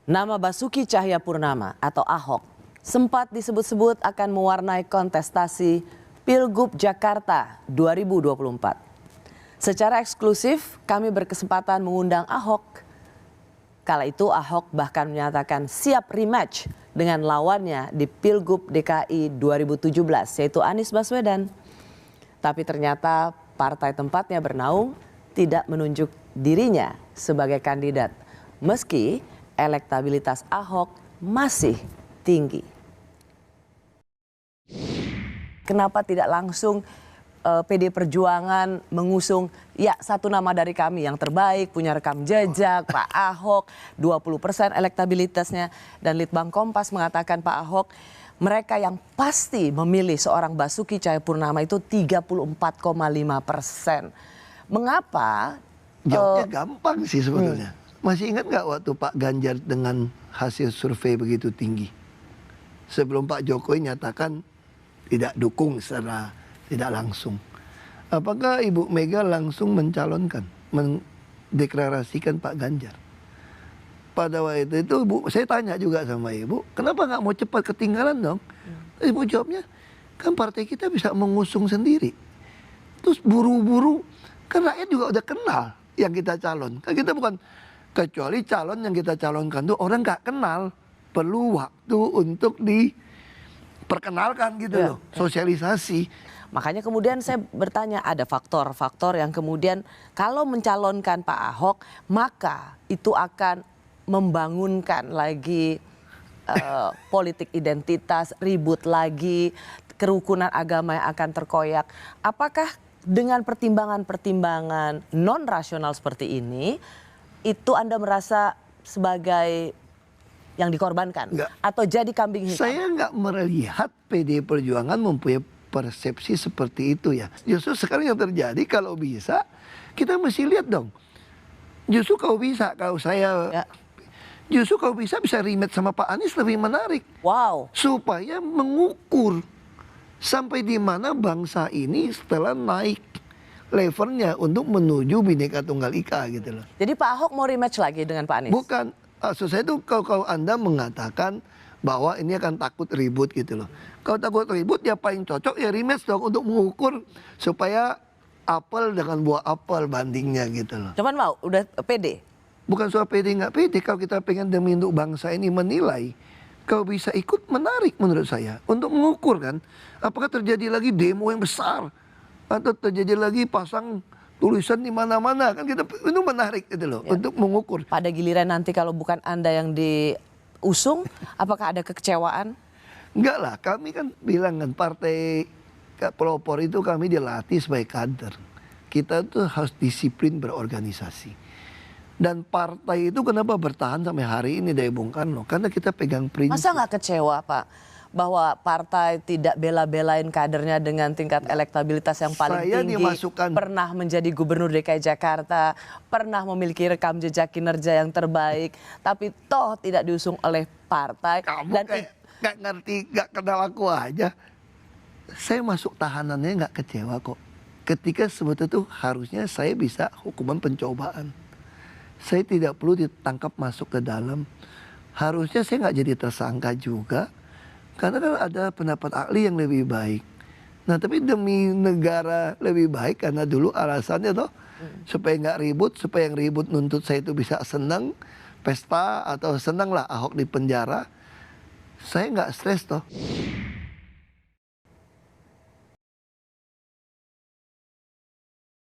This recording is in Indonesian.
Nama Basuki Cahayapurnama atau Ahok sempat disebut-sebut akan mewarnai kontestasi Pilgub Jakarta 2024. Secara eksklusif kami berkesempatan mengundang Ahok. Kala itu Ahok bahkan menyatakan siap rematch dengan lawannya di Pilgub DKI 2017 yaitu Anies Baswedan. Tapi ternyata partai tempatnya bernaung tidak menunjuk dirinya sebagai kandidat meski elektabilitas Ahok masih tinggi. Kenapa tidak langsung PD Perjuangan mengusung ya satu nama dari kami yang terbaik, punya rekam jejak, Pak Ahok, 20% elektabilitasnya. Dan Litbang Kompas mengatakan Pak Ahok, mereka yang pasti memilih seorang Basuki Cahayapurnama itu 34,5%. Mengapa? Jawabnya gampang sih sebetulnya. Masih ingat nggak waktu Pak Ganjar dengan hasil survei begitu tinggi? Sebelum Pak Jokowi nyatakan tidak dukung secara tidak langsung. Apakah Ibu Mega langsung mencalonkan, mendeklarasikan Pak Ganjar? Pada waktu itu Bu, saya tanya juga sama Ibu, kenapa nggak mau cepat ketinggalan dong? Ibu jawabnya, kan partai kita bisa mengusung sendiri. Terus buru-buru, kan rakyat juga udah kenal yang kita calon. Kan kita bukan, kecuali calon yang kita calonkan tuh orang nggak kenal. Perlu waktu untuk diperkenalkan gitu loh, sosialisasi. Makanya kemudian saya bertanya, ada faktor-faktor yang kemudian kalau mencalonkan Pak Ahok, maka itu akan membangunkan lagi politik identitas, ribut lagi, kerukunan agama yang akan terkoyak. Apakah dengan pertimbangan-pertimbangan non-rasional seperti ini, itu Anda merasa sebagai yang dikorbankan? Enggak. Atau jadi kambing hitam? Saya nggak melihat PD Perjuangan mempunyai persepsi seperti itu ya. Justru sekarang yang terjadi kalau bisa, kita mesti lihat dong. Justru kalau bisa, kalau saya... Justru kalau bisa rematch sama Pak Anies lebih menarik. Wow. Supaya mengukur sampai di mana bangsa ini setelah naik levelnya untuk menuju Bhinneka Tunggal Ika gitu loh. Jadi Pak Ahok mau rematch lagi dengan Pak Anies? Bukan, maksud saya itu kalau Anda mengatakan bahwa ini akan takut ribut gitu loh. Kalau takut ribut ya paling cocok ya rematch dong untuk mengukur supaya apel dengan buah apel bandingnya gitu loh. Cuman mau, udah pede? Bukan soal pede nggak pede, kalau kita pengen demi untuk bangsa ini menilai, kalau bisa ikut menarik menurut saya. Untuk mengukur kan, apakah terjadi lagi demo yang besar, atau terjadi lagi pasang tulisan di mana-mana, kan kita itu menarik gitu loh, untuk mengukur. Pada giliran nanti kalau bukan Anda yang diusung, apakah ada kekecewaan? Enggak lah, kami kan bilang kan partai pelopor itu kami dilatih sebagai kader. Kita tuh harus disiplin berorganisasi. Dan partai itu kenapa bertahan sampai hari ini dari Bung Karno? Karena kita pegang prinsip. Masa nggak kecewa Pak? Bahwa partai tidak bela-belain kadernya dengan tingkat elektabilitas yang paling tinggi. Pernah menjadi gubernur DKI Jakarta. Pernah memiliki rekam jejak kinerja yang terbaik. Tapi toh tidak diusung oleh partai. Kamu dan kayak nggak ngerti, nggak kenal aku aja. Saya masuk tahanannya nggak kecewa kok. Ketika sebetulnya itu harusnya saya bisa hukuman pencobaan. Saya tidak perlu ditangkap masuk ke dalam. Harusnya saya nggak jadi tersangka juga. Karena kan ada pendapat ahli yang lebih baik. Nah tapi demi negara lebih baik karena dulu alasannya toh. Supaya nggak ribut, supaya yang ribut nuntut saya itu bisa senang. Pesta atau senang lah Ahok di penjara. Saya nggak stres toh.